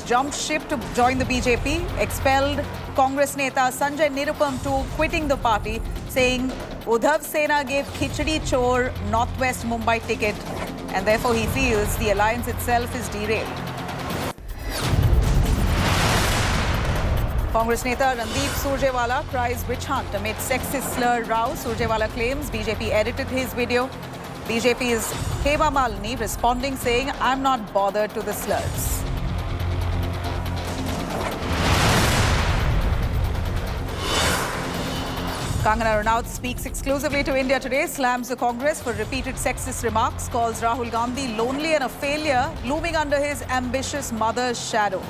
jumped ship to join the BJP, expelled Congress neta Sanjay Singh to quitting the party, saying Uddhav Sena gave Khichdi Chor Northwest Mumbai ticket and therefore he feels the alliance itself is derailed. Congress neta Randeep Surjewala cries witch hunt amid sexist slur row. Surjewala claims BJP edited his video. BJP's Hema Malini responding saying, I'm not bothered to the slurs. Kangana Ranaut speaks exclusively to India Today, slams the Congress for repeated sexist remarks, calls Rahul Gandhi lonely and a failure, looming under his ambitious mother's shadow.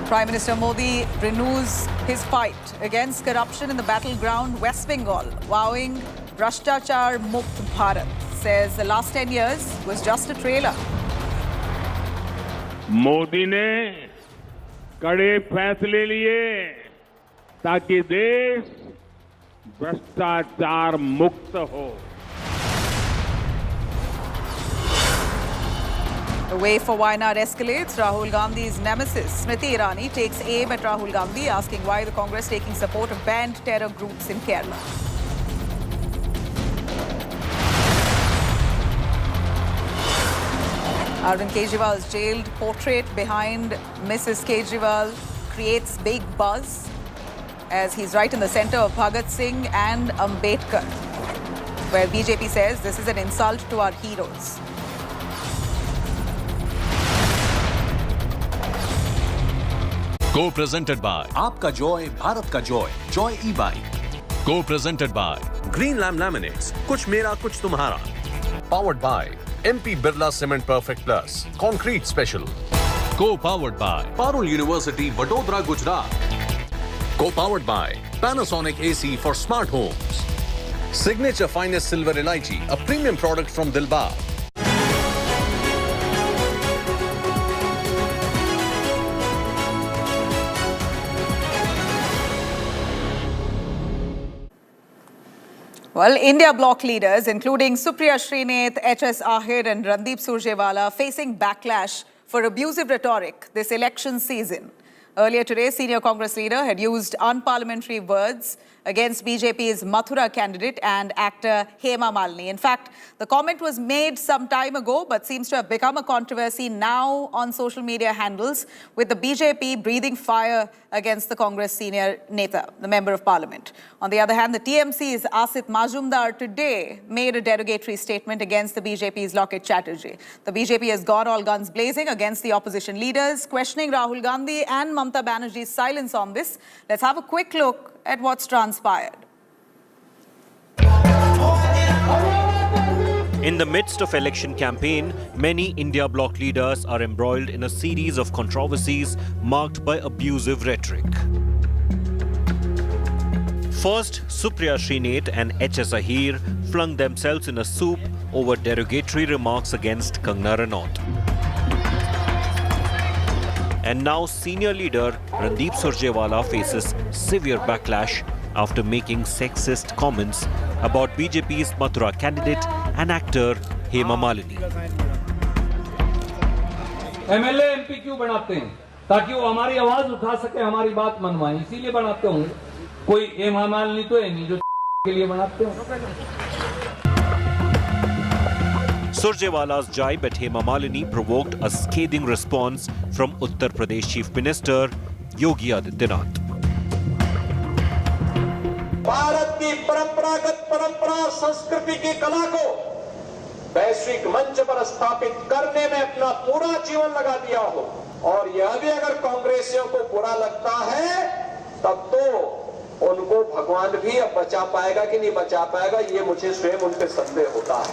Prime Minister Modi renews his fight against corruption in the battleground West Bengal, vowing Bhashtachar Mukt Bharat. Says the last 10 years was just a trailer. Modi ने कड़े फैसले लिए ताकि देश भ्रष्टाचार मुक्त हो. The way for Wayanad escalates. Rahul Gandhi's nemesis, Smriti Irani, takes aim at Rahul Gandhi, asking why the Congress taking support of banned terror groups in Kerala. Arvind Kejriwal's jailed portrait behind Mrs. Kejriwal creates big buzz as he's right in the center of Bhagat Singh and Ambedkar, where BJP says this is an insult to our heroes. Co-presented by आपका Joy Bharat का Joy Joy e-bike. Co-presented by Greenlam laminates, कुछ मेरा कुछ तुम्हारा. Powered by MP Birla Cement Perfect Plus Concrete Special. Co-powered by Parul University, Vadodara, Gujarat. Co-powered by Panasonic AC for smart homes. Signature Finest Silver Elaichi, a premium product from Dilbar. Well, India bloc leaders, including Supriya Srinath, H.S. Ahir and Randeep Surjewala, facing backlash for abusive rhetoric this election season. Earlier today, senior Congress leader had used unparliamentary words against BJP's Mathura candidate and actor Hema Malini. In fact, the comment was made some time ago but seems to have become a controversy now on social media handles, with the BJP breathing fire against the Congress senior Neta, the Member of Parliament. On the other hand, the TMC's Asit Majumdar today made a derogatory statement against the BJP's Loket Chatterjee. The BJP has gone all guns blazing against the opposition leaders, questioning Rahul Gandhi and Mamata Banerjee's silence on this. Let's have a quick look at what's transpired. In the midst of election campaign, many India bloc leaders are embroiled in a series of controversies marked by abusive rhetoric. First, Supriya Srinath and H.S. Ahir flung themselves in a soup over derogatory remarks against Kangana Ranaut. And now senior leader Randeep Surjewala faces severe backlash after making sexist comments about BJP's Mathura candidate and actor Hema Malini. MLA MP क्यों बनाते हैं? ताकि वो हमारी आवाज उठा सके, हमारी बात मनवाएं, इसीलिए बनाते होंगे. कोई हेमा मालिनी तो है नहीं जो के लिए बनाते हो. Surjewala's jibe at Hema Malini provoked a scathing response from Uttar Pradesh Chief Minister Yogi Adityanath. Bharat की परंपरा संस्कृति की कला को वैश्विक मंच पर स्थापित करने में अपना पूरा जीवन लगा दिया हो, और यह भी अगर कांग्रेसियों को बुरा लगता है तब तो उनको भगवान भी अब बचा पाएगा कि नहीं बचा पाएगा, ये मुझे स्वयं उनके संदेह होता है.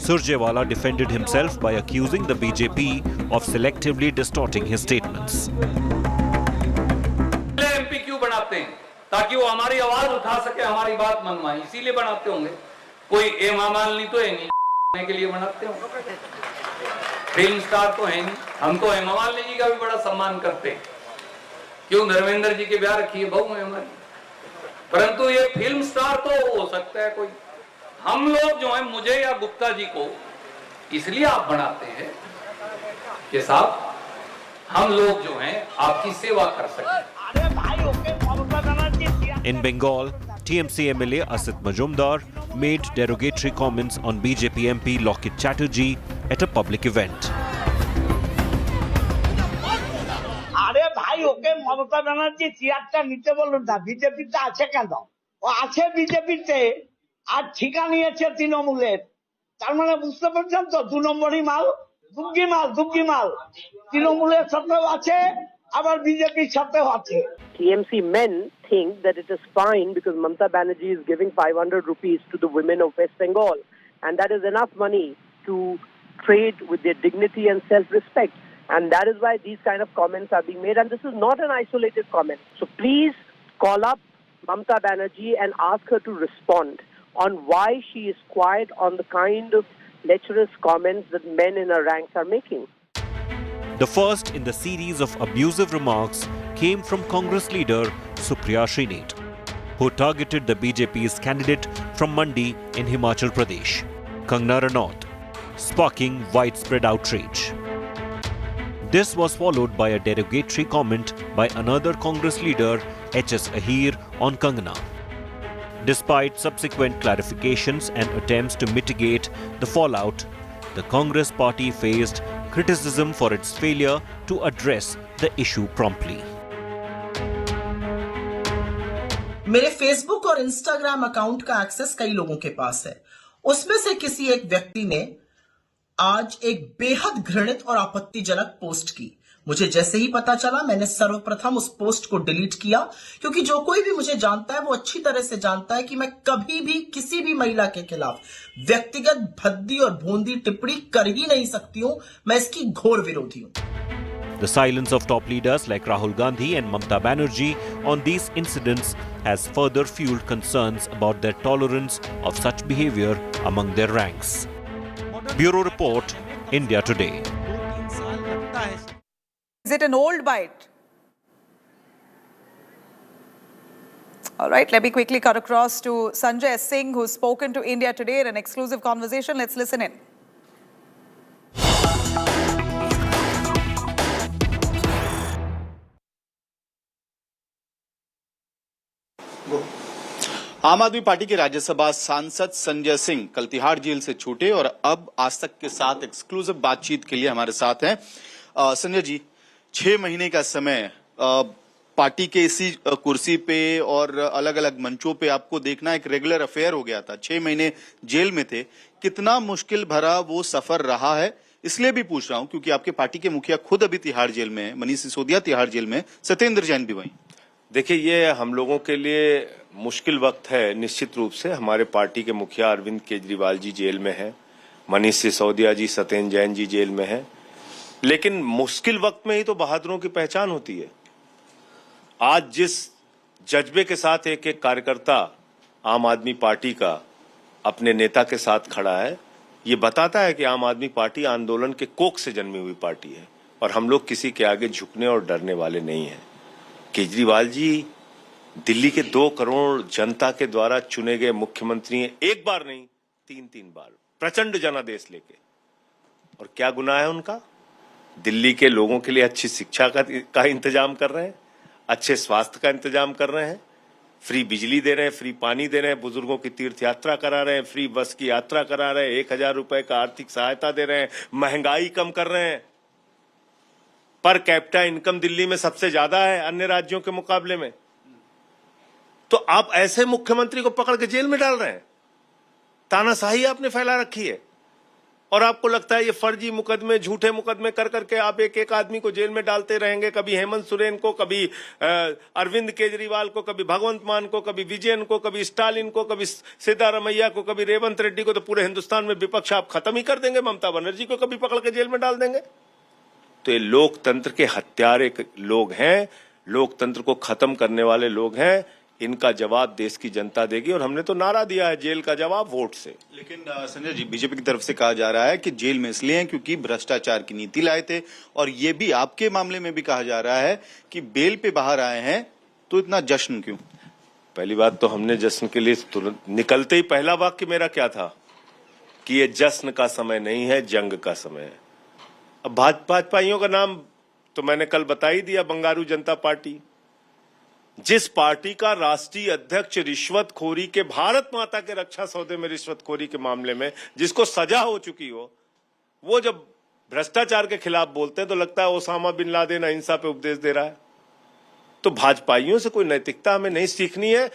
Surjewala defended himself by accusing the BJP of selectively distorting his statements. MP क्यों बनाते हैं? ताकि वो हमारी आवाज उठा सके, हमारी बात मनवाएं, इसीलिए बनाते होंगे. कोई हेमा मालिनी तो है नहीं के लिए बनाते होंगे. फिल्म स्टार तो है नहीं. हम तो हेमा मालिनी जी का भी बड़ा सम्मान करते हैं. क्यों? धर्मेंद्र जी के ब्याह रखी है, बहू है हमारी. परंतु ये फिल्म स्टार तो हो सकता है कोई, हम लोग जो है मुझे या गुप्ता जी को इसलिए आप बनाते हैं कि साहब हम लोग जो हैं आपकी सेवा कर सकें। In Bengal, TMC MLA Asit Majumdar made derogatory comments on BJP MP Lokit Chatterjee at a public event. আরে ভাই ওকে মমতা ব্যানার্জি চেয়ারটা নিতে বলুন না, বিজেপিতে আছে কেন? ও আছে বিজেপিতে, আর ঠিকা নিয়েছে তৃণমূলের। তার মানে বুঝতে পারছেন তো, 2 নম্বরই মাল, দুগ্গি মাল তৃণমূলের সাথেও আছে, আবার বিজেপির সাথেও আছে। TMC men think that it is fine because Mamata Banerjee is giving 500 rupees to the women of West Bengal, and that is enough money to trade with their dignity and self-respect. And that is why these kind of comments are being made. And this is not an isolated comment. So please call up Mamata Banerjee and ask her to respond on why she is quiet on the kind of lecherous comments that men in her ranks are making. The first in the series of abusive remarks came from Congress leader Supriya Srinath, who targeted the BJP's candidate from Mandi in Himachal Pradesh, Kangana Ranaut, sparking widespread outrage. This was followed by a derogatory comment by another Congress leader, HS Ahir, on Kangana. Despite subsequent clarifications and attempts to mitigate the fallout, the Congress party faced criticism for its failure to address the issue promptly. मेरे Facebook और Instagram account का access कई लोगों के पास है। उसमें से किसी एक व्यक्ति ने आज एक बेहद घृणित और आपत्तिजनक पोस्ट की। मुझे जैसे ही पता चला, मैंने सर्वप्रथम उस पोस्ट को डिलीट किया, क्योंकि जो कोई भी मुझे जानता है वो अच्छी तरह से जानता है कि मैं कभी भी किसी भी महिला के खिलाफ व्यक्तिगत भद्दी और भोंदी टिप्पणी कर ही नहीं सकती हूं। मैं इसकी घोर विरोधी हूं। The silence of top leaders like Rahul Gandhi and Mamata Banerjee on these incidents has further fueled concerns about their tolerance of such behavior among their ranks. Bureau Report, India Today. Is it an old bite? All right, let me quickly cut across to Sanjay Singh, who's spoken to India Today in an exclusive conversation. Let's listen in. आम आदमी party के राज्यसभा सांसद संजय सिंह कल Tihar jail से छूटे और अब आज तक के साथ एक्सक्लूसिव बातचीत के लिए हमारे साथ हैं। संजय जी, 6 महीने का समय पार्टी के इसी कुर्सी पे और अलग अलग मंचों पे आपको देखना एक रेगुलर अफेयर हो गया था। 6 महीने जेल में थे, कितना मुश्किल भरा वो सफर रहा है? इसलिए भी पूछ रहा हूं क्योंकि आपके पार्टी के मुखिया खुद अभी तिहाड़ जेल में है, मनीष सिसोदिया तिहाड़ जेल में, सत्येंद्र जैन भी वहीं। देखिए, ये हम लोगों के लिए मुश्किल वक्त है। निश्चित रूप से हमारे पार्टी के मुखिया अरविंद केजरीवाल जी जेल में हैं, मनीष सिसोदिया जी, सत्येंद्र जैन जी जेल में हैं, लेकिन मुश्किल वक्त में ही तो बहादुरों की पहचान होती है। आज जिस जज्बे के साथ एक एक कार्यकर्ता आम आदमी पार्टी का अपने नेता के साथ खड़ा है, ये बताता है कि आम आदमी पार्टी आंदोलन के कोख से जन्मी हुई पार्टी है और हम लोग किसी के आगे झुकने और डरने वाले नहीं हैं। केजरीवाल जी दिल्ली के 2 करोड़ जनता के द्वारा चुने गए मुख्यमंत्री हैं, एक बार नहीं 3 बार, प्रचंड जनादेश लेके। और क्या गुनाह है उनका? दिल्ली के लोगों के लिए अच्छी शिक्षा का इंतजाम कर रहे हैं, अच्छे स्वास्थ्य का इंतजाम कर रहे हैं, फ्री बिजली दे रहे हैं, फ्री पानी दे रहे हैं, बुजुर्गों की तीर्थ यात्रा करा रहे हैं, फ्री बस की यात्रा करा रहे हैं, 1000 रुपए का आर्थिक सहायता दे रहे हैं, महंगाई कम कर रहे हैं। पर कैपिटा इनकम दिल्ली में सबसे ज्यादा है अन्य राज्यों के मुकाबले में। तो आप ऐसे मुख्यमंत्री को पकड़ के जेल में डाल रहे हैं। तानाशाही आपने फैला रखी है और आपको लगता है ये फर्जी मुकदमे, झूठे मुकदमे कर करके आप एक एक आदमी को जेल में डालते रहेंगे। कभी हेमंत सोरेन को, कभी अरविंद केजरीवाल को, कभी भगवंत मान को, कभी विजयन को, कभी स्टालिन को, कभी सिद्धारमैया को, कभी रेवंत रेड्डी को। तो पूरे हिंदुस्तान में विपक्ष आप खत्म ही कर देंगे। ममता बनर्जी को कभी पकड़ के जेल में डाल देंगे। तो ये लोकतंत्र के हत्यारे लोग हैं, लोकतंत्र को खत्म करने वाले लोग हैं। इनका जवाब देश की जनता देगी और हमने तो नारा दिया है, जेल का जवाब वोट से। लेकिन संजय जी, बीजेपी की तरफ से कहा जा रहा है कि जेल में इसलिए हैं क्योंकि भ्रष्टाचार की नीति लाए थे, और ये भी आपके मामले में भी कहा जा रहा है कि बेल पे बाहर आए हैं तो इतना जश्न क्यों? पहली बात तो हमने जश्न के लिए तुरंत निकलते ही पहला वाक्य मेरा क्या था कि ये जश्न का समय नहीं है, जंग का समय है। अब भाजपाइयों का नाम तो मैंने कल बता ही दिया, बंगारू जनता पार्टी। जिस पार्टी का राष्ट्रीय अध्यक्ष रिश्वतखोरी के, भारत माता के रक्षा सौदे में रिश्वतखोरी के मामले में जिसको सजा हो चुकी हो, वो जब भ्रष्टाचार के खिलाफ बोलते हैं तो लगता है ओसामा बिन लादेन अहिंसा पे उपदेश दे रहा है। तो भाजपाइयों से कोई नैतिकता हमें नहीं सीखनी है।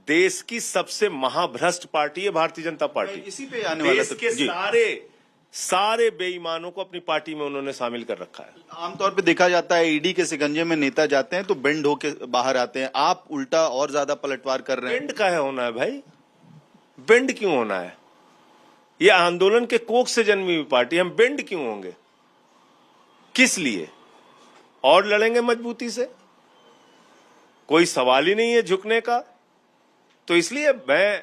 देश की सबसे महाभ्रष्ट पार्टी है भारतीय जनता पार्टी। इसी पे आने वाला देश के सारे बेईमानों को अपनी पार्टी में उन्होंने शामिल कर रखा है। आमतौर पे देखा जाता है ईडी के शिकंजे में नेता जाते हैं तो बेंड होके बाहर आते हैं, आप उल्टा और ज्यादा पलटवार कर रहे हैं। बेंड काहे होना है भाई? बेंड क्यों होना है? ये आंदोलन के कोख से जन्मी हुई पार्टी, हम बेंड क्यों होंगे? किस लिए? और लड़ेंगे मजबूती से, कोई सवाल ही नहीं है झुकने का। तो इसलिए मैं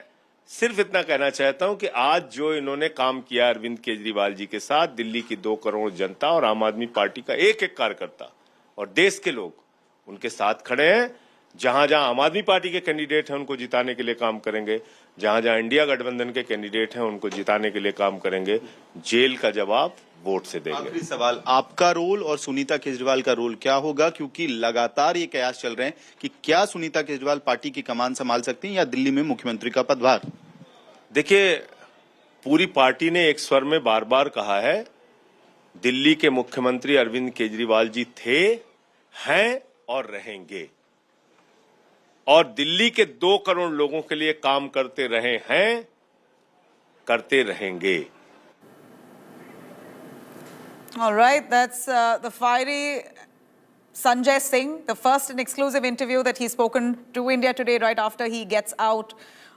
सिर्फ इतना कहना चाहता हूं कि आज जो इन्होंने काम किया अरविंद केजरीवाल जी के साथ, दिल्ली की 2 करोड़ जनता और आम आदमी पार्टी का एक एक कार्यकर्ता और देश के लोग उनके साथ खड़े हैं। जहां जहां आम आदमी पार्टी के कैंडिडेट हैं उनको जिताने के लिए काम करेंगे, जहां जहां इंडिया गठबंधन के कैंडिडेट हैं उनको जिताने के लिए काम करेंगे। जेल का जवाब वोट से देंगे। आखिरी सवाल, आपका रोल और सुनीता केजरीवाल का रोल क्या होगा? क्योंकि लगातार ये कयास चल रहे हैं कि क्या सुनीता केजरीवाल पार्टी की कमान संभाल सकती हैं या दिल्ली में मुख्यमंत्री का पदभार? देखिए, पूरी पार्टी ने एक स्वर में बार बार कहा है, दिल्ली के मुख्यमंत्री अरविंद केजरीवाल जी थे, हैं और रहेंगे, और दिल्ली के 2 करोड़ लोगों के लिए काम करते रहे हैं, करते रहेंगे। All right, that's the fiery Sanjay Singh, the first and exclusive interview that he's spoken to India Today right after he gets out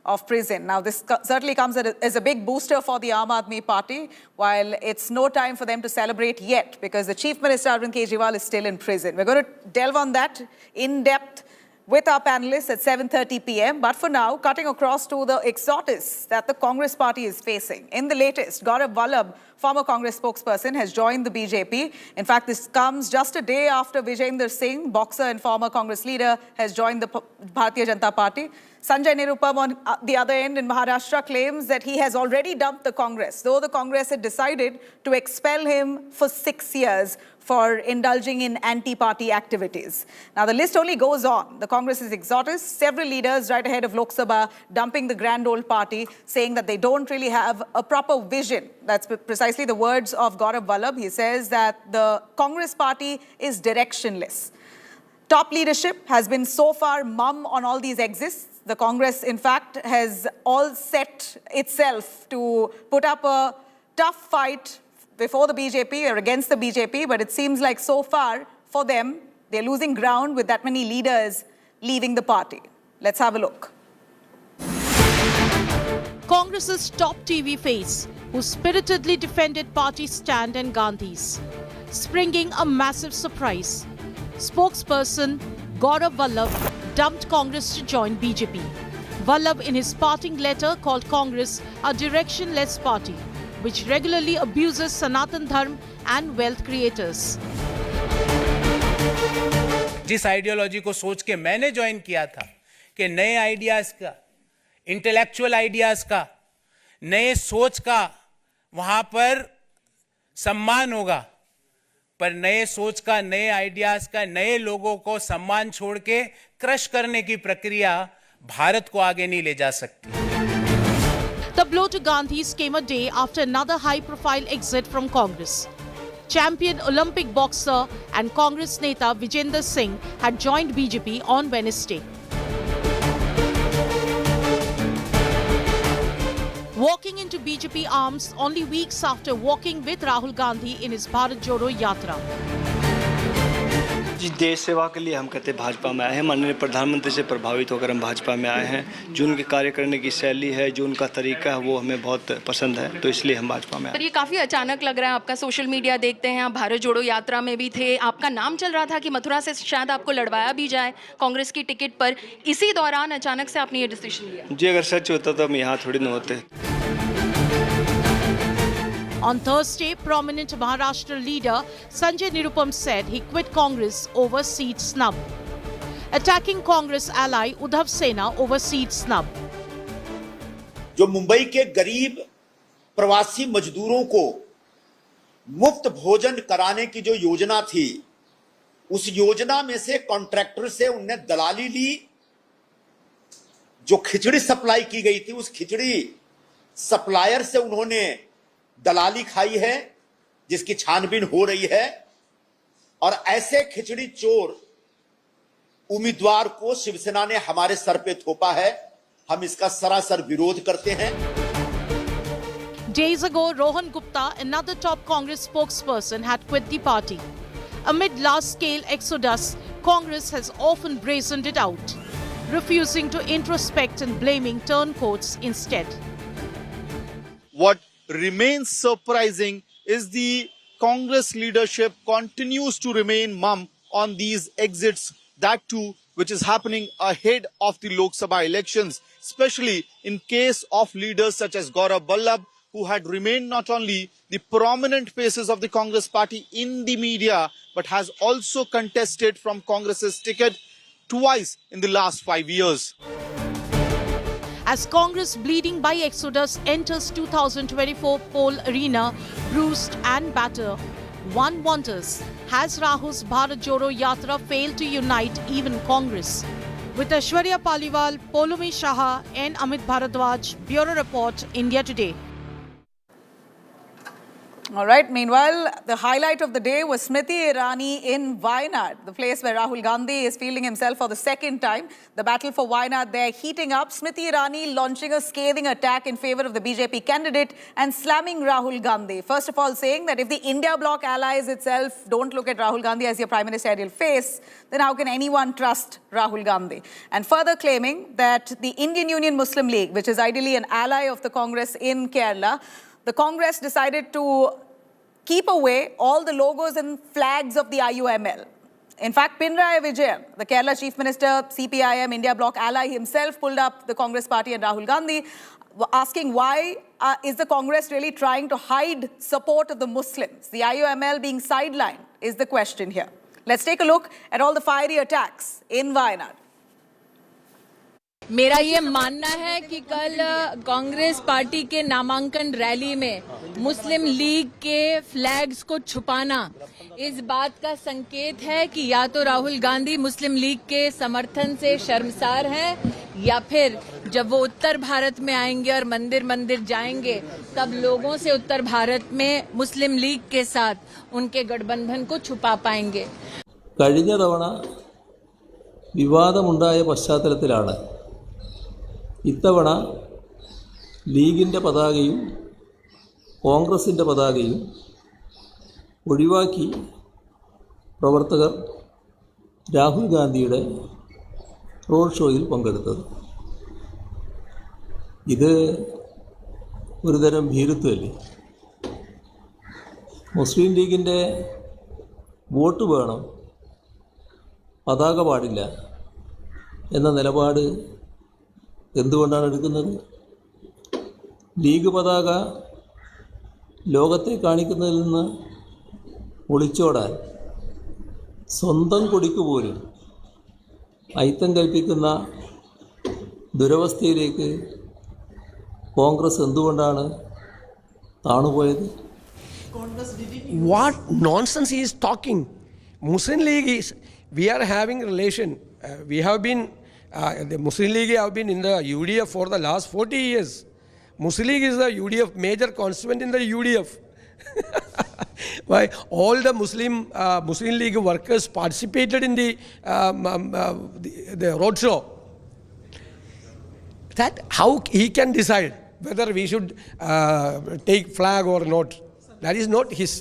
of prison. Now, this certainly comes as a big booster for the Aam Aadmi Party, while it's no time for them to celebrate yet because the Chief Minister Arvind Kejriwal is still in prison. We're going to delve on that in depth with our panelists at 7:30 p.m. But for now, cutting across to the exodus that the Congress party is facing. In the latest, Gaurav Vallabh, former Congress spokesperson, has joined the BJP. In fact, this comes just a day after Vijayendra Singh, boxer and former Congress leader, has joined the Bharatiya Janata Party. Sanjay Nirupam on the other end in Maharashtra claims that he has already dumped the Congress, though the Congress had decided to expel him for 6 years for indulging in anti-party activities. Now, the list only goes on. The Congress is exodus. Several leaders right ahead of Lok Sabha dumping the grand old party, saying that they don't really have a proper vision. That's precisely the words of Gaurav Vallabh. He says that the Congress party is directionless. Top leadership has been so far mum on all these exits. The Congress, in fact, has all set itself to put up a tough fight before the BJP or against the BJP, but it seems like so far for them, they're losing ground with that many leaders leaving the party. Let's have a look. Congress's top TV face, who spiritedly defended party stand and Gandhis, springing a massive surprise. Spokesperson Gaurav Vallabh dumped Congress to join BJP. Vallabh, in his parting letter, called Congress a directionless party, which regularly abuses Sanatan Dharma and wealth creators. जिस ideology को सोच के मैंने join किया था कि नए ideas का, इंटेलेक्चुअल आइडियाज का, नए सोच का वहां पर सम्मान होगा, पर नए सोच का, नए आइडियाज का, नए लोगों को सम्मान छोड़ के क्रश करने की प्रक्रिया भारत को आगे नहीं ले जा सकती। The blow to Gandhis came a day after another high-profile exit from Congress. Champion Olympic boxer and Congress neta Vijayendra Singh had joined BJP on Wednesday. Walking into BJP arms only weeks after walking with Rahul Gandhi in his Bharat Jodo Yatra. जिस देश सेवा के लिए हम कहते भाजपा में आए हैं, माननीय प्रधानमंत्री से प्रभावित होकर हम भाजपा में आए हैं। जो उनके कार्य करने की शैली है, जो उनका तरीका है, वो हमें बहुत पसंद है, तो इसलिए हम भाजपा में आए। पर ये काफ़ी अचानक लग रहा है, आपका सोशल मीडिया देखते हैं, आप भारत जोड़ो यात्रा में भी थे, आपका नाम चल रहा था कि मथुरा से शायद आपको लड़वाया भी जाए कांग्रेस की टिकट पर। इसी दौरान अचानक से आपने ये डिसीजन लिया। जी, अगर सच होता तो हम यहाँ थोड़ी न होते। On Thursday, prominent Maharashtra leader Sanjay Nirupam said he quit Congress over seat snub. attacking Congress ally Uddhav Sena over seat snub. जो मुंबई के गरीब प्रवासी मजदूरों को मुफ्त भोजन कराने की जो योजना थी, उस योजना में से कॉन्ट्रैक्टर से उनने दलाली ली। जो खिचड़ी सप्लाई की गई थी, उस खिचड़ी सप्लायर से उन्होंने दलाली खाई है, जिसकी छानबीन हो रही है। और ऐसे खिचड़ी चोर उम्मीदवार को शिवसेना ने हमारे सर पे थोपा है। हम इसका सरासर विरोध करते हैं। Days ago, Rohan Gupta, another top Congress spokesperson, had quit the party. Amid large-scale exodus, Congress has often brazened it out, refusing to introspect and blaming turncoats instead. What remains surprising is the Congress leadership continues to remain mum on these exits, that too which is happening ahead of the Lok Sabha elections, especially in case of leaders such as Gaurav Vallabh, who had remained not only the prominent faces of the Congress party in the media, but has also contested from Congress's ticket twice in the last 5 years. As Congress bleeding by exodus enters 2024 poll arena, bruised and battered, one wonders, has Rahul's Bharat Jodo Yatra failed to unite even Congress? With Aishwarya Paliwal, Polumi Shah and Amit Bharadwaj, Bureau Report, India Today. All right. Meanwhile, the highlight of the day was Smriti Irani in Wayanad, the place where Rahul Gandhi is fielding himself for the second time. The battle for Wayanad there heating up. Smriti Irani launching a scathing attack in favor of the BJP candidate and slamming Rahul Gandhi. First of all, saying that if the India bloc allies itself don't look at Rahul Gandhi as your prime ministerial face, then how can anyone trust Rahul Gandhi? And further claiming that the Indian Union Muslim League, which is ideally an ally of the Congress in Kerala, the Congress decided to keep away all the logos and flags of the IUML. In fact, Pinarayi Vijayan, the Kerala Chief Minister, CPIM, India Bloc ally himself, pulled up the Congress party and Rahul Gandhi, asking why is the Congress really trying to hide support of the Muslims? The IUML being sidelined is the question here. Let's take a look at all the fiery attacks in Wayanad. मेरा ये मानना है कि कल Congress party के नामांकन rally में मुस्लिम league के फ्लैग्स को छुपाना इस बात का संकेत है कि या तो राहुल गांधी मुस्लिम लीग के समर्थन से शर्मसार हैं या फिर जब वो उत्तर भारत में आएंगे और मंदिर मंदिर जाएंगे तब लोगों से उत्तर भारत में मुस्लिम लीग के साथ उनके गठबंधन को छुपा पाएंगे। കഴിഞ്ഞ തവണ വിവാദമുണ്ടായ പശ്ചാത്തലത്തിലാണ് ഇത്തവണ ലീഗിൻ്റെ പതാകയും കോൺഗ്രസിൻ്റെ പതാകയും ഒഴിവാക്കി പ്രവർത്തകർ രാഹുൽ ഗാന്ധിയുടെ റോഡ് ഷോയിൽ പങ്കെടുത്തത്. ഇത് ഒരുതരം ഭീരുത്വമല്ലേ? മുസ്ലിം ലീഗിൻ്റെ വോട്ട് വേണം, പതാക പാടില്ല എന്ന നിലപാട് എന്തുകൊണ്ടാണ് എടുക്കുന്നത്? ലീഗ് പതാക ലോകത്തെ കാണിക്കുന്നതിൽ നിന്ന് ഒളിച്ചോടാൻ സ്വന്തം കൊടിക്ക് പോലും അയിത്തം കൽപ്പിക്കുന്ന ദുരവസ്ഥയിലേക്ക് കോൺഗ്രസ് എന്തുകൊണ്ടാണ് താണുപോയത്? What nonsense he is talking. Muslim League is, we are having relation. We have been, the Muslim League have been in the UDF for the last 40 years. Muslim League is the UDF, major constituent in the UDF. Why all the Muslim League workers participated in the road show. That how he can decide whether we should take flag or not. That is not his.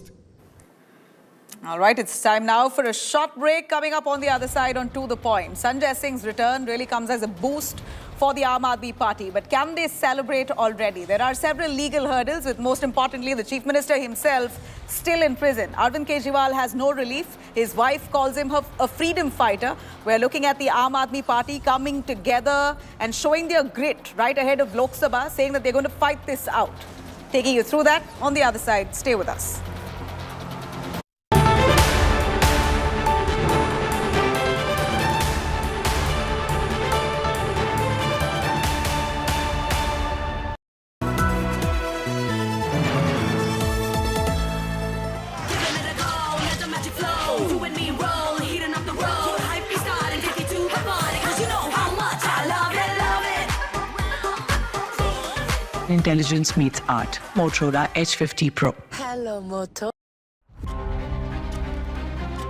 All right, it's time now for a short break. Coming up on the other side on To The Point. Sanjay Singh's return really comes as a boost for the Aam Aadmi Party. But can they celebrate already? There are several legal hurdles, with most importantly the Chief Minister himself still in prison. Arvind Kejriwal has no relief. His wife calls him a freedom fighter. We're looking at the Aam Aadmi Party coming together and showing their grit right ahead of Lok Sabha, saying that they're going to fight this out. Taking you through that on the other side. Stay with us. intelligence meets art. Motorola H50 Pro. Hello, Moto.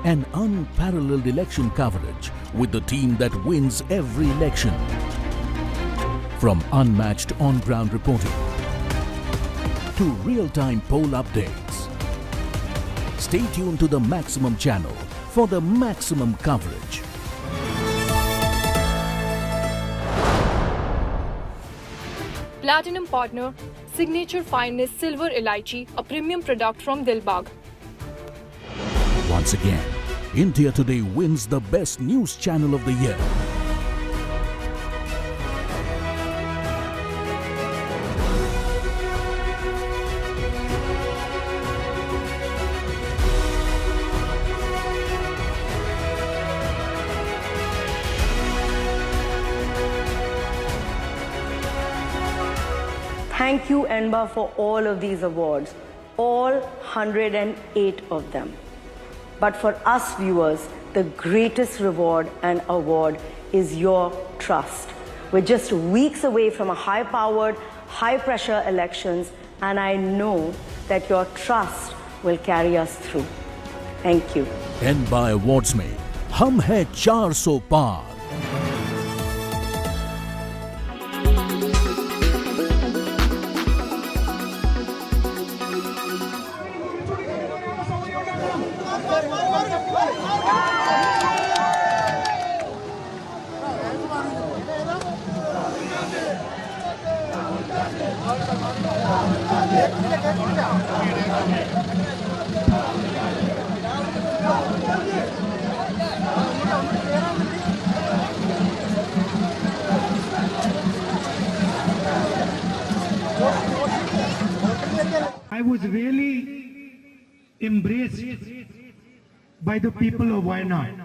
An unparalleled election coverage with the team that wins every election. From unmatched on-ground reporting to real-time poll updates. Stay tuned to the Maximum channel for the maximum coverage. Platinum partner, Signature Finest Silver Elaichi, a premium product from Dilbagh. Once again, India Today wins the best news channel of the year. Thank you, Enba, for all of these awards, all 108 of them. But for us viewers, the greatest reward and award is your trust. We're just weeks away from a high-powered, high-pressure elections, and I know that your trust will carry us through. Thank you. Enba Awards में हम हैं 400 पार. I was really embraced by the people of Wayanad,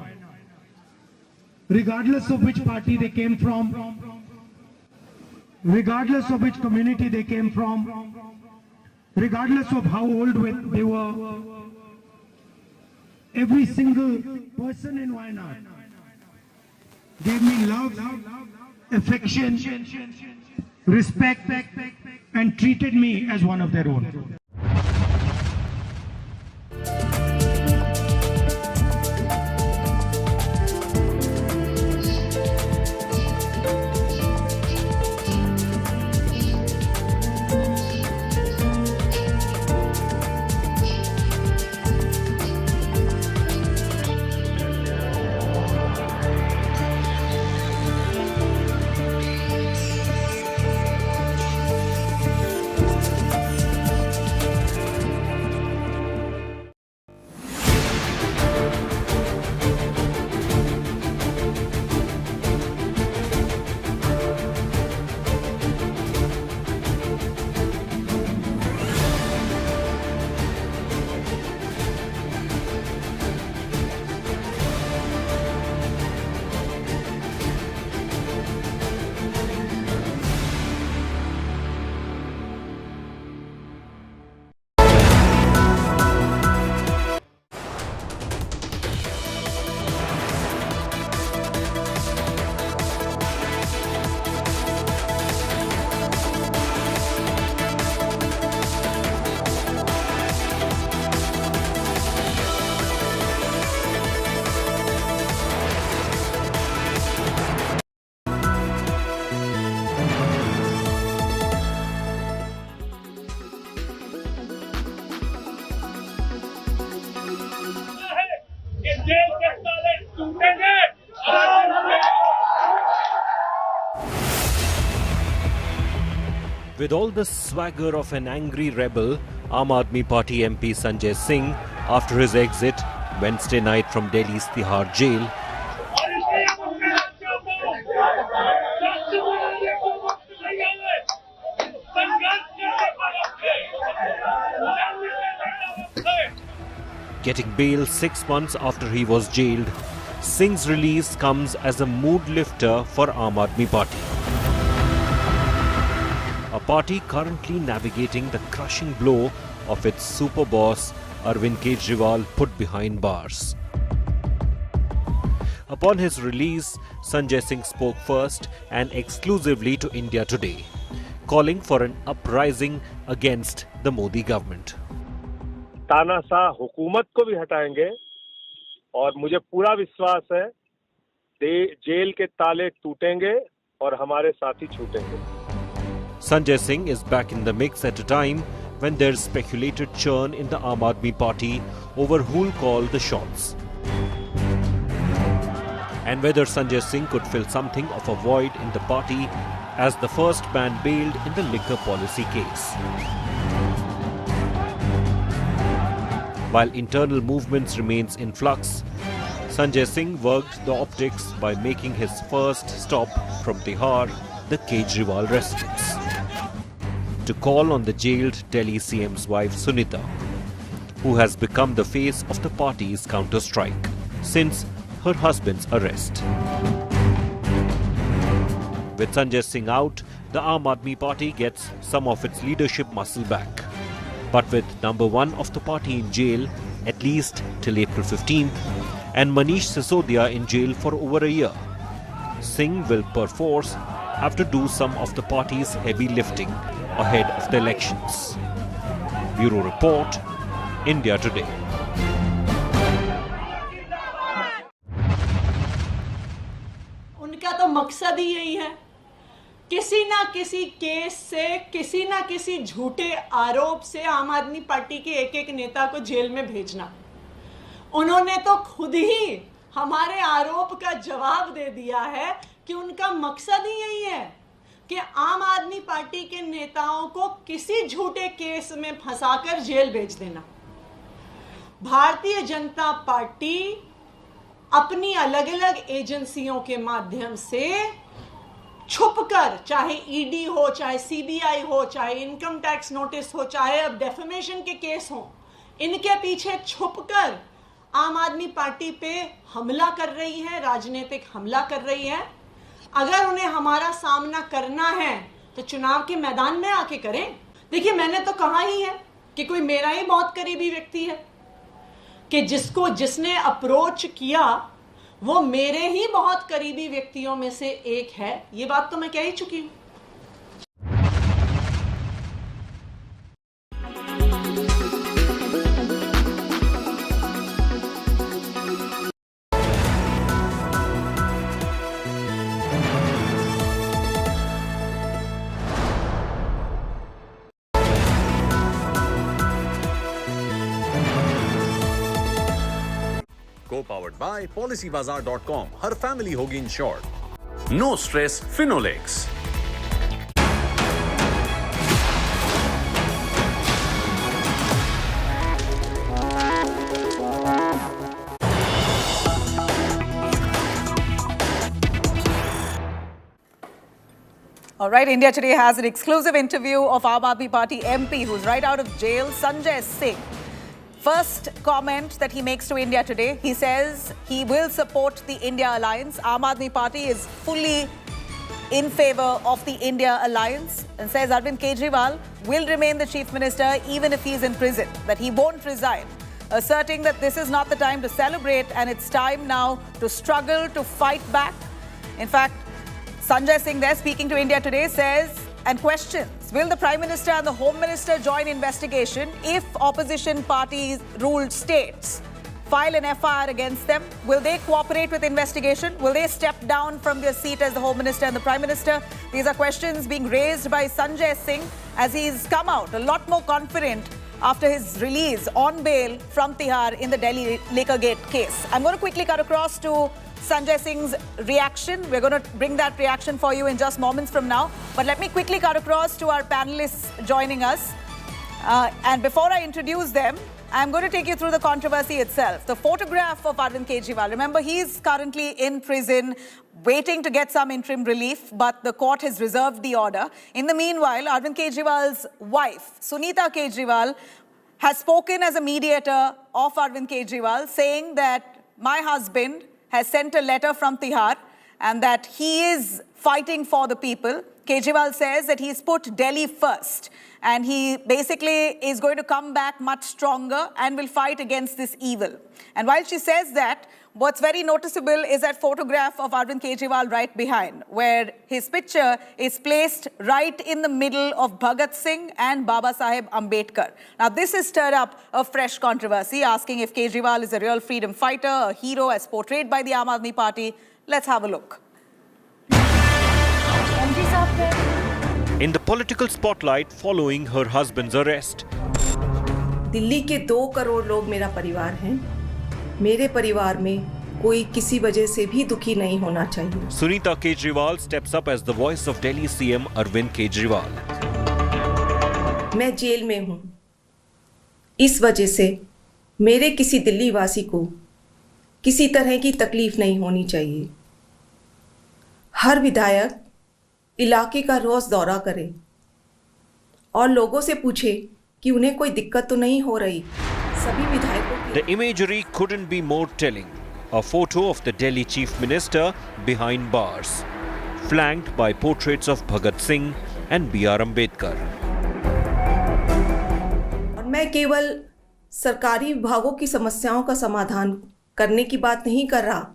regardless of which party they came from, regardless of which community they came from, regardless of how old they were. Every single person in Wayanad gave me love, affection, respect, and treated me as one of their own. With all the swagger of an angry rebel, Aam Aadmi Party MP Sanjay Singh, after his exit Wednesday night from Delhi's Tihar jail, getting bail 6 months after he was jailed, Singh's release comes as a mood lifter for Aam Aadmi Party. A party currently navigating the crushing blow of its super boss Arvind Kejriwal put behind bars. Upon his release, Sanjay Singh spoke first and exclusively to India Today. calling for an uprising against the Modi government. तानाशाह हुकूमत को भी हटाएंगे और मुझे पूरा विश्वास है जेल के ताले टूटेंगे और हमारे साथी छूटेंगे. Sanjay Singh is back in the mix at a time when there's speculated churn in the Aam Aadmi Party over who'll call the shots. And whether Sanjay Singh could fill something of a void in the party as the first man bailed in the liquor policy case. While internal movements remains in flux, Sanjay Singh worked the optics by making his first stop from Tihar, the Kejriwal residence, to call on the jailed Delhi CM's wife Sunita, who has become the face of the party's counter-strike since her husband's arrest. With Sanjay Singh out, the Aam Aadmi Party gets some of its leadership muscle back. But with number one of the party in jail at least till April 15th and Manish Sisodia in jail for over a year, Singh will perforce have to do some of the party's heavy lifting ahead of the elections. Bureau Report, India Today. उनका तो मकसद ही यही है, किसी ना किसी case से, किसी ना किसी झूठे आरोप से आम आदमी पार्टी के एक एक नेता को जेल में भेजना. उन्होंने तो खुद ही हमारे आरोप का जवाब दे दिया है कि उनका मकसद ही यही है कि आम आदमी पार्टी के नेताओं को किसी झूठे केस में फंसाकर जेल भेज देना. भारतीय जनता पार्टी अपनी अलग अलग एजेंसियों के माध्यम से छुपकर, चाहे ईडी हो, चाहे सीबीआई हो, चाहे इनकम टैक्स नोटिस हो, चाहे अब डेफेमेशन के केस हो, इनके पीछे छुपकर आम आदमी पार्टी पे हमला कर रही है, राजनीतिक हमला कर रही है. अगर उन्हें हमारा सामना करना है तो चुनाव के मैदान में आके करें. देखिए, मैंने तो कहा ही है कि कोई मेरा ही बहुत करीबी व्यक्ति है कि जिसने अप्रोच किया वो मेरे ही बहुत करीबी व्यक्तियों में से एक है. ये बात तो मैं कह ही चुकी हूं. Co-powered by PolicyBazaar.com. हर फैमिली होगी insured. No stress Finolex. All right, India Today has an exclusive interview of Aam Aadmi Party MP who's right out of jail, Sanjay Singh. First comment that he makes to India Today, he says he will support the India Alliance. Aam Aadmi Party is fully in favor of the India Alliance and says Arvind Kejriwal will remain the Chief Minister even if he's in prison, that he won't resign, asserting that this is not the time to celebrate and it's time now to struggle, to fight back. In fact, Sanjay Singh there speaking to India Today says and questions, will the Prime Minister and the Home Minister join investigation if opposition parties ruled states file an FIR against them? Will they cooperate with investigation? Will they step down from their seat as the Home Minister and the Prime Minister? These are questions being raised by Sanjay Singh as he's come out a lot more confident after his release on bail from Tihar in the Delhi Liquorgate case. I'm going to quickly cut across to Sanjay Singh's reaction. We're going to bring that reaction for you in just moments from now. But let me quickly cut across to our panelists joining us. And before I introduce them, I'm going to take you through the controversy itself. The photograph of Arvind Kejriwal. Remember, he's currently in prison, waiting to get some interim relief, but the court has reserved the order. In the meanwhile, Arvind Kejriwal's wife, Sunita Kejriwal, has spoken as a mediator of Arvind Kejriwal, saying that my husband has sent a letter from Tihar and that he is fighting for the people. Kejriwal says that he's put Delhi first and he basically is going to come back much stronger and will fight against this evil. And while she says that, What's very noticeable is that photograph of Arvind Kejriwal right behind, where his picture is placed right in the middle of Bhagat Singh and Baba Saheb Ambedkar. Now, this has stirred up a fresh controversy, asking if Kejriwal is a real freedom fighter, a hero as portrayed by the Aam Aadmi Party. Let's have a look. In the political spotlight following her husband's arrest. Delhi के 2 करोड़ लोग मेरा परिवार हैं। मेरे परिवार में कोई किसी वजह से भी दुखी नहीं होना चाहिए। Sunita Kejriwal steps up as the voice of Delhi CM Arvind Kejriwal. मैं जेल में हूँ। इस वजह से मेरे किसी दिल्ली वासी को किसी तरह की तकलीफ नहीं होनी चाहिए। हर विधायक इलाके का रोज दौरा करे और लोगों से पूछे कि उन्हें कोई दिक्कत तो नहीं हो रही। सभी विधायकों The imagery couldn't be more telling. A photo of the Delhi Chief Minister behind bars, flanked by portraits of Bhagat Singh and B.R. Ambedkar. और मैं केवल सरकारी विभागों की समस्याओं का समाधान करने की बात नहीं कर रहा।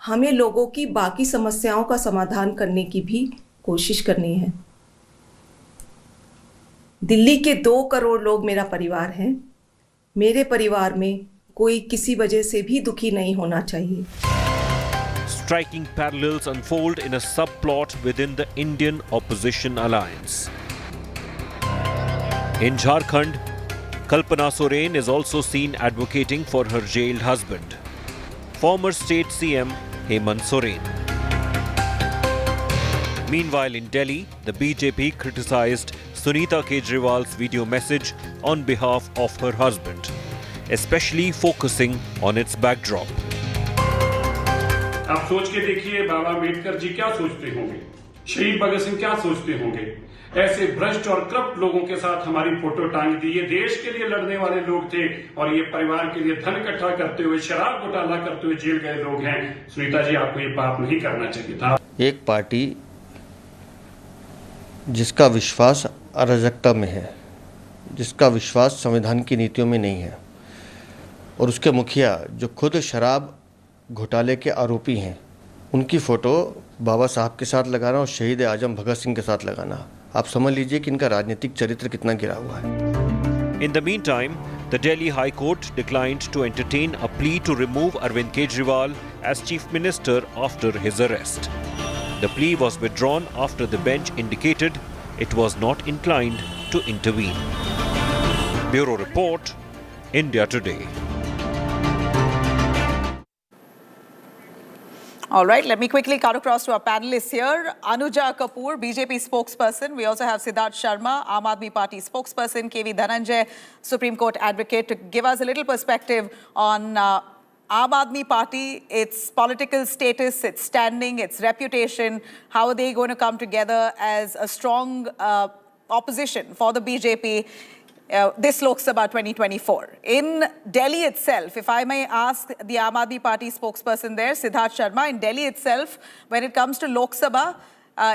हमें लोगों की बाकी समस्याओं का समाधान करने की भी कोशिश करनी है। दिल्ली के 2 करोड़ लोग मेरा परिवार हैं। मेरे परिवार में कोई किसी वजह से भी दुखी नहीं होना चाहिए। Striking parallels unfold in a subplot within the Indian opposition alliance. In Jharkhand, Kalpana Soren is also seen advocating for her jailed husband, former state CM Hemant Soren. Meanwhile, in Delhi, the BJP criticized Sunita Kejriwal's video message on behalf of her husband, especially focusing on its backdrop. आप सोच के देखिए बाबा अम्बेडकर जी क्या सोचते होंगे, शहीद भगत सिंह क्या सोचते होंगे। ऐसे भ्रष्ट और करप्ट लोगों के साथ हमारी फोटो टांग दी। ये देश के लिए लड़ने वाले लोग थे और ये परिवार के लिए धन इकट्ठा करते हुए शराब घोटाला करते हुए जेल गए लोग हैं। सुनीता जी, आपको ये पाप नहीं करना चाहिए था। एक पार्टी जिसका विश्वास अराजकता में है, जिसका विश्वास संविधान की नीतियों में नहीं है, और उसके मुखिया जो खुद शराब घोटाले के आरोपी हैं, उनकी फ़ोटो बाबा साहब के साथ लगाना और शहीद आजम भगत सिंह के साथ लगाना, आप समझ लीजिए कि इनका राजनीतिक चरित्र कितना गिरा हुआ है। In the meantime, the Delhi High Court declined to entertain a plea to remove Arvind Kejriwal as Chief Minister after his arrest. The plea was withdrawn after the bench indicated it was not inclined to intervene. Bureau Report, India Today. All right, let me quickly cut across to our panelists here. Anuja Kapoor, BJP spokesperson. We also have Siddharth Sharma, Aam Aadmi Party spokesperson. KV Dhananjay, Supreme Court advocate, to give us a little perspective on Aam Aadmi Party, its political status, its standing, its reputation. How are they going to come together as a strong opposition for the BJP this Lok Sabha 2024. In Delhi itself, if I may ask the Aam Aadmi Party spokesperson there, Siddharth Sharma, in Delhi itself, when it comes to Lok Sabha,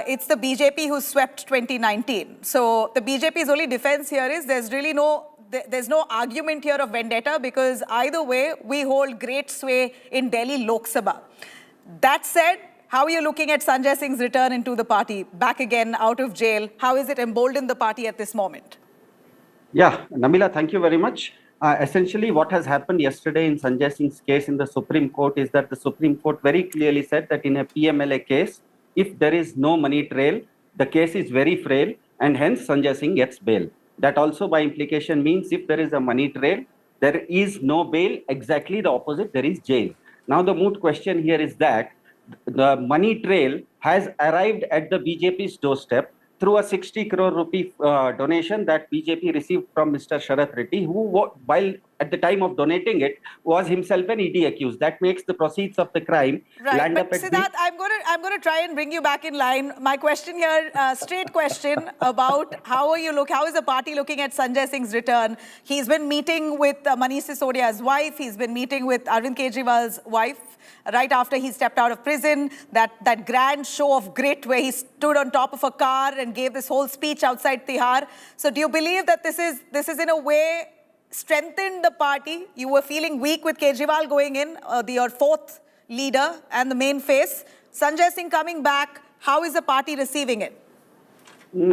it's the BJP who swept 2019. So the BJP's only defense here is there's really there's no argument here of vendetta, because either way, we hold great sway in Delhi Lok Sabha. That said, how are you looking at Sanjay Singh's return into the party, back again out of jail? How is it emboldened the party at this moment? Yeah, Nabila, thank you very much. Essentially, what has happened yesterday in Sanjay Singh's case in the Supreme Court is that the Supreme Court very clearly said that in a PMLA case, if there is no money trail, the case is very frail, and hence Sanjay Singh gets bail. That also by implication means if there is a money trail, there is no bail, exactly the opposite, there is jail. Now the moot question here is that the money trail has arrived at the BJP's doorstep through a 60 crore rupee donation that BJP received from Mr. Sharath Reddy, who, while at the time of donating it, was himself an ED accused. That makes the proceeds of the crime land up at Siddharth, I'm going to try and bring you back in line. My question here, straight question about how is the party looking at Sanjay Singh's return? He's been meeting with Manish Sisodia's wife. He's been meeting with Arvind Kejriwal's wife right after he stepped out of prison. That grand show of grit where he stood on top of a car and gave this whole speech outside Tihar. So do you believe that this is in a way strengthened the party? You were feeling weak with Kejriwal going in, your fourth leader and the main face. Sanjay Singh coming back, how is the party receiving it?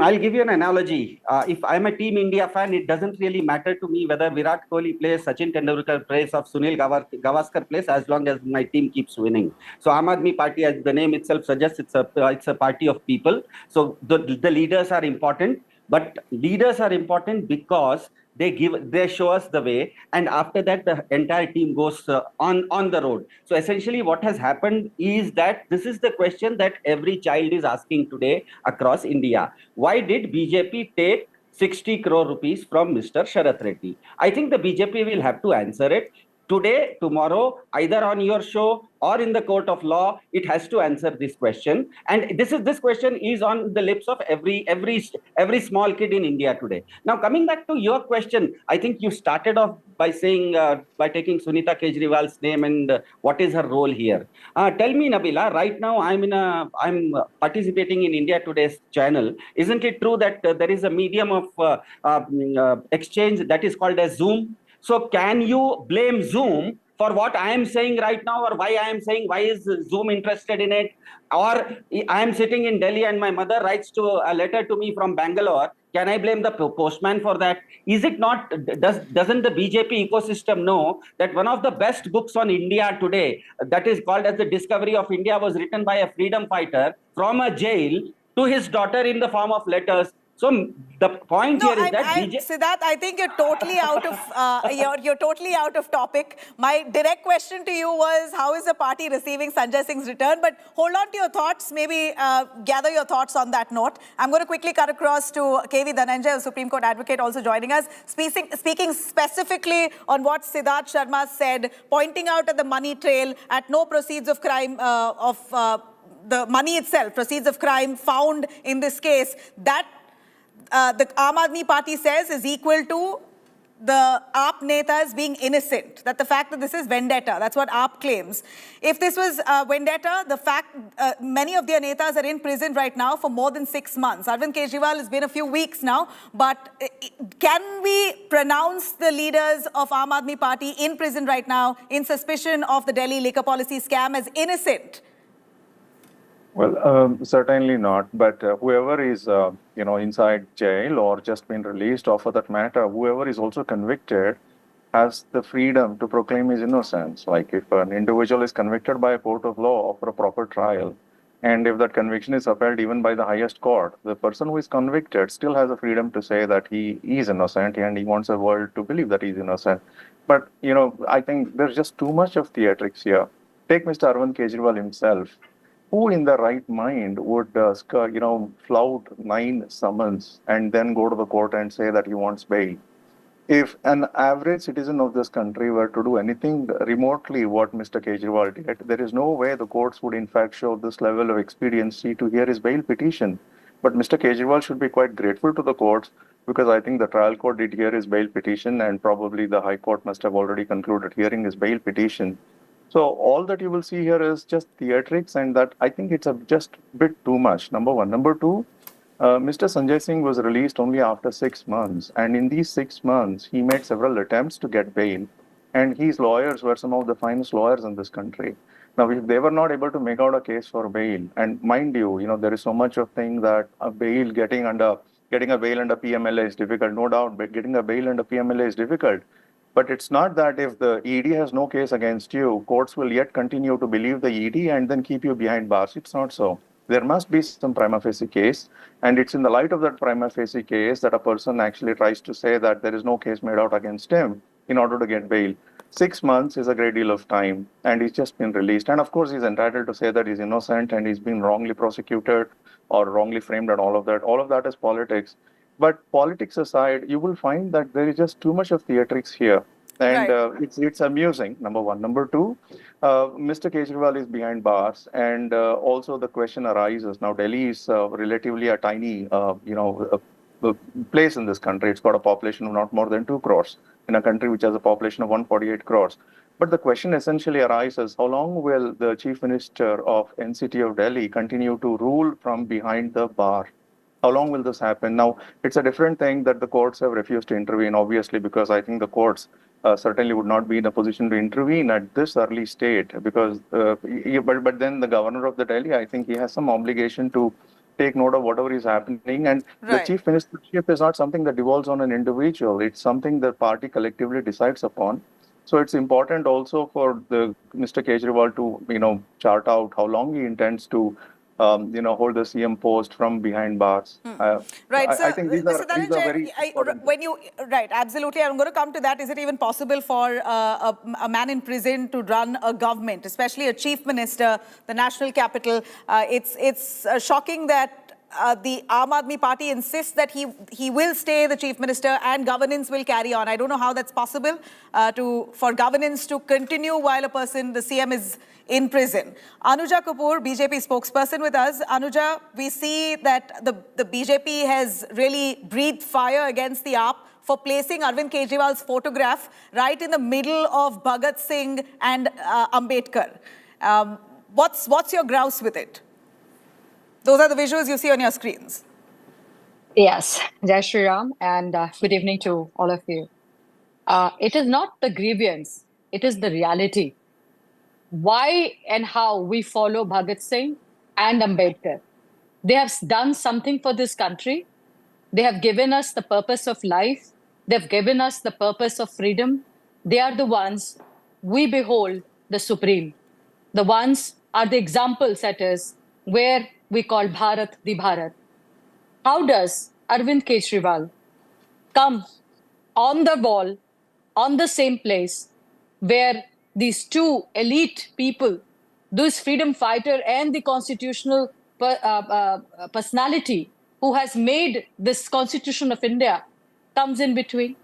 I'll give you an analogy. If I'm a Team India fan, it doesn't really matter to me whether Virat Kohli plays, Sachin Tendulkar plays, or Sunil Gavaskar plays, as long as my team keeps winning. So Aam Aadmi Party, as the name itself suggests, it's a party of people. So the leaders are important, but leaders are important because they show us the way, and after that the entire team goes on the road. So essentially what has happened is that this is the question that every child is asking today across India. Why did BJP take 60 crore rupees from Mr. Sharath Reddy? I think the BJP will have to answer it today, tomorrow, either on your show or in the court of law. It has to answer this question, and this question is on the lips of every small kid in India today. Now, coming back to your question, I think you started off by saying by taking Sunita Kejriwal's name and what is her role here. Tell me, Nabila, right now I'm participating in India Today's channel. Isn't it true that there is a medium of exchange that is called as Zoom? So can you blame Zoom for what I am saying right now, or why I am saying, why is Zoom interested in it? Or I am sitting in Delhi and my mother writes a letter to me from Bangalore. Can I blame the postman for that? Is it not, doesn't the BJP ecosystem know that one of the best books on India today, that is called as The Discovery of India, was written by a freedom fighter from a jail to his daughter in the form of letters? So the point here is that Siddharth, I think you're totally out of you're totally out of topic. My direct question to you was, how is the party receiving Sanjay Singh's return? But hold on to your thoughts. Maybe gather your thoughts on that note. I'm going to quickly cut across to KV Dhananjay, a Supreme Court advocate, also joining us, speaking specifically on what Siddharth Sharma said, pointing out at the money trail, at no proceeds of crime the money itself, proceeds of crime found in this case, that the Aam Aadmi Party says is equal to the AAP netas being innocent, that the fact that this is vendetta, that's what AAP claims. If this was vendetta, the fact many of their netas are in prison right now for more than 6 months. Arvind Kejriwal has been a few weeks now, but can we pronounce the leaders of Aam Aadmi Party in prison right now in suspicion of the Delhi liquor policy scam as innocent? Well, certainly not. But whoever is, inside jail or just been released, or for that matter, whoever is also convicted has the freedom to proclaim his innocence. Like if an individual is convicted by a court of law for a proper trial, and if that conviction is upheld even by the highest court, the person who is convicted still has the freedom to say that he is innocent and he wants the world to believe that he is innocent. But, I think there's just too much of theatrics here. Take Mr. Arvind Kejriwal himself. Who in the right mind would, flout 9 summons and then go to the court and say that he wants bail? If an average citizen of this country were to do anything remotely what Mr. Kejriwal did, there is no way the courts would in fact show this level of expediency to hear his bail petition. But Mr. Kejriwal should be quite grateful to the courts, because I think the trial court did hear his bail petition, and probably the High Court must have already concluded hearing his bail petition. So all that you will see here is just theatrics, and that I think it's just a bit too much, number one. Number two, Mr. Sanjay Singh was released only after 6 months, and in these 6 months, he made several attempts to get bail, and his lawyers were some of the finest lawyers in this country. Now, if they were not able to make out a case for bail, and mind you, there is so much of thing that getting a bail under PMLA is difficult, no doubt, but getting a bail under PMLA is difficult. But it's not that if the ED has no case against you, courts will yet continue to believe the ED and then keep you behind bars. It's not so. There must be some prima facie case, and it's in the light of that prima facie case that a person actually tries to say that there is no case made out against him in order to get bail. 6 months is a great deal of time, and he's just been released. And of course, he's entitled to say that he's innocent and he's been wrongly prosecuted or wrongly framed and all of that. All of that is politics. But politics aside, you will find that there is just too much of theatrics here. And it's amusing, number one. Number two, Mr. Kejriwal is behind bars. And also the question arises. Now, Delhi is relatively a tiny, place in this country. It's got a population of not more than 2 crores in a country which has a population of 148 crores. But the question essentially arises, how long will the Chief Minister of NCT of Delhi continue to rule from behind the bar? How long will this happen? Now, it's a different thing that the courts have refused to intervene, obviously, because I think the courts certainly would not be in a position to intervene at this early state. Because, but then the governor of the Delhi, I think he has some obligation to take note of whatever is happening. And the chief ministership is not something that devolves on an individual. It's something the party collectively decides upon. So it's important also for the Mr. Kejriwal to, chart out how long he intends to hold the CM post from behind bars. Right, I think these are very important. Right, absolutely. I'm going to come to that. Is it even possible for a man in prison to run a government, especially a chief minister, the national capital? It's shocking that the Aam Aadmi Party insists that he will stay the chief minister and governance will carry on. I don't know how that's possible for governance to continue while the CM is in prison. Anuja Kapoor, BJP spokesperson with us. Anuja, we see that the BJP has really breathed fire against the AAP for placing Arvind Kejriwal's photograph right in the middle of Bhagat Singh and Ambedkar. What's your grouse with it? Those are the visuals you see on your screens. Yes, Jai Shri Ram, and good evening to all of you. It is not the grievance, it is the reality. Why and how we follow Bhagat Singh and Ambedkar. They have done something for this country. They have given us the purpose of life. They've given us the purpose of freedom. They are the ones we behold the supreme. The ones are the example setters where we call Bharat the Bharat. How does Arvind Kejriwal come on the wall, on the same place where these two elite people, this freedom fighter and the constitutional personality who has made this Constitution of India, comes in between?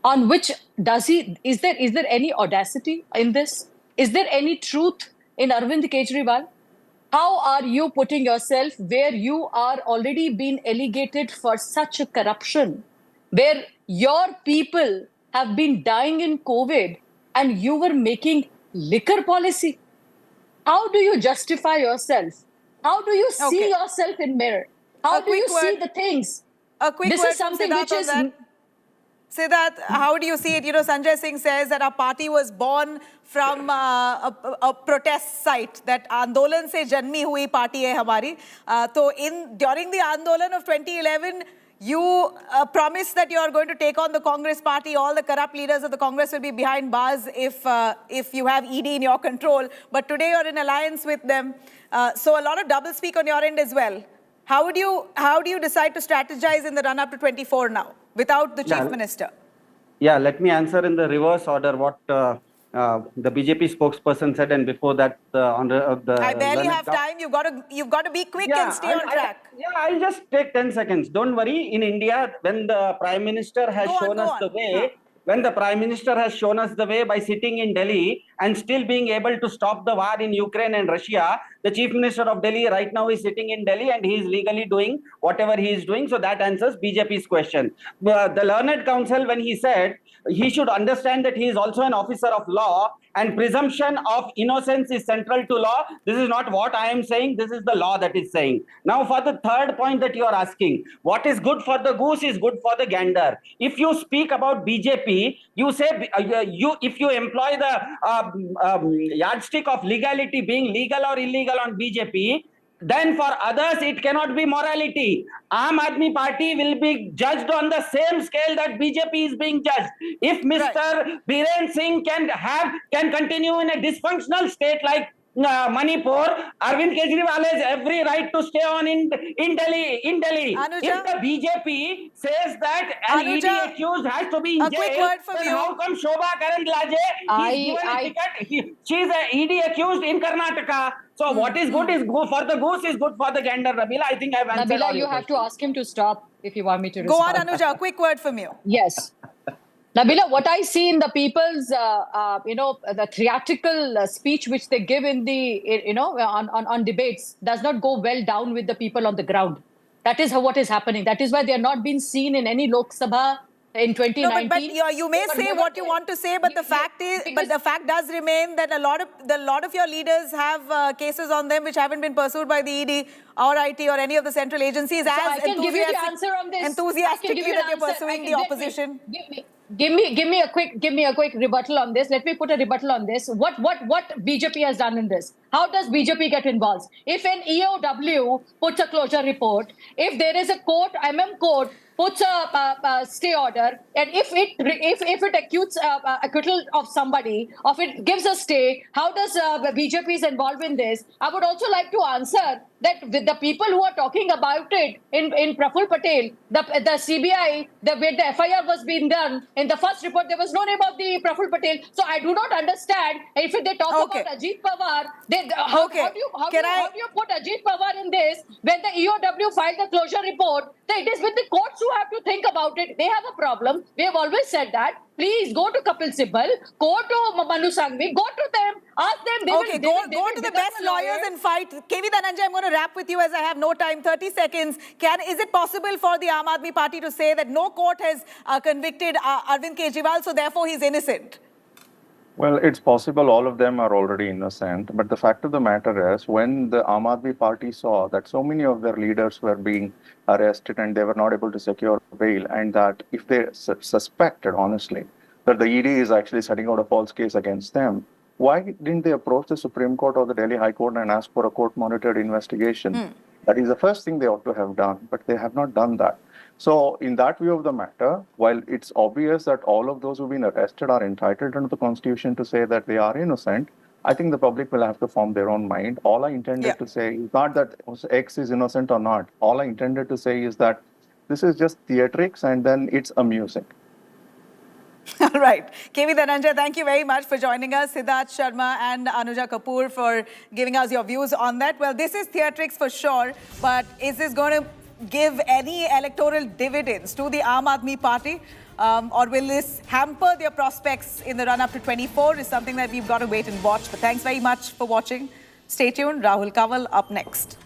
On which is there any audacity in this? Is there any truth in Arvind Kejriwal? How are you putting yourself where you are already being allegated for such a corruption, where your people have been dying in COVID and you were making liquor policy? How do you justify yourself? How do you see yourself in mirror? How do you see the things? A quick this word is something which is... Siddharth, how do you see it? Sanjay Singh says that our party was born from a protest site, that Andolan se janmi hui party hai hamari. So during the Andolan of 2011, you promised that you are going to take on the Congress party. All the corrupt leaders of the Congress will be behind bars if you have ED in your control. But today you're in alliance with them. So a lot of doublespeak on your end as well. How do you decide to strategize in the run-up to 24 now, without the chief minister? Yeah, let me answer in the reverse order what the BJP spokesperson said, and before that, I barely have time. You've got to be quick and stay on track. I'll just take 10 seconds. Don't worry. In India, when the Prime Minister has shown us the way, when the Prime Minister has shown us the way by sitting in Delhi and still being able to stop the war in Ukraine and Russia, the Chief Minister of Delhi right now is sitting in Delhi and he is legally doing whatever he is doing. So that answers BJP's question. The Learned Counsel, when he said he should understand that he is also an officer of law and presumption of innocence is central to law, this is not what I am saying, this is the law that is saying. Now for the third point that you are asking, what is good for the goose is good for the gander. If you speak about BJP, you say if you employ the yardstick of legality being legal or illegal on BJP, then for others it cannot be morality. Aam Aadmi Party will be judged on the same scale that BJP is being judged. If Mr. Biren Singh can continue in a dysfunctional state like Manipur, Arvind Kejriwal has every right to stay on in Delhi. Anuja, if the BJP says that an ED accused has to be in jail, then how come Shobha Karandlaje is given a ticket? She is an ED accused in Karnataka. So what is good for the goose is good for the gander, Nabila. I think I've answered all Nabila, you have to ask him to stop if you want me to respond. Go on, Anuja, a quick word from you. Yes. Nabila, what I see in the people's, the theatrical speech which they give in the, on debates does not go well down with the people on the ground. That is what is happening. That is why they are not being seen in any Lok Sabha in 2019. No, but you may say what you want to say, but the fact does remain that a lot of your leaders have cases on them which haven't been pursued by the ED or IT or any of the central agencies I can give you the answer on this. enthusiastically that they're pursuing the opposition. Give me a quick rebuttal on this. Let me put a rebuttal on this. What BJP has done in this? How does BJP get involved? If an EOW puts a closure report, if there is a court, court puts a stay order, and if it accuses acquittal of somebody, or if it gives a stay, how does BJP is involved in this? I would also like to answer that with the people who are talking about it in Praful Patel, the CBI, the way the FIR was being done, in the first report there was no name of the Praful Patel. So I do not understand if they talk about Ajit Pawar, how do you put Ajit Pawar in this when the EOW filed the closure report? It is with the courts who have to think about it. They have a problem. We have always said that. Please go to Kapil Sibal, go to Manu Sanghvi, go to them, ask them. Go to the best lawyers and fight. KV Dhananjay, I'm going to wrap with you as I have no time. 30 seconds. Is it possible for the Aam Aadmi Party to say that no court has convicted Arvind Kejriwal, so therefore he's innocent? Well, it's possible all of them are already innocent, but the fact of the matter is when the Aam Aadmi Party saw that so many of their leaders were being arrested and they were not able to secure bail, and that if they suspected, honestly, that the ED is actually setting out a false case against them, why didn't they approach the Supreme Court or the Delhi High Court and ask for a court-monitored investigation? That is the first thing they ought to have done, but they have not done that. So in that view of the matter, while it's obvious that all of those who've been arrested are entitled under the Constitution to say that they are innocent, I think the public will have to form their own mind. All I intended to say is not that X is innocent or not. All I intended to say is that this is just theatrics and then it's amusing. All right. KV Dhananjay, thank you very much for joining us. Siddharth Sharma and Anuja Kapoor for giving us your views on that. Well, this is theatrics for sure, but is this going to give any electoral dividends to the Aam Aadmi Party? Or will this hamper their prospects in the run-up to 24 is something that we've got to wait and watch. But thanks very much for watching. Stay tuned. Rahul Kanwal up next.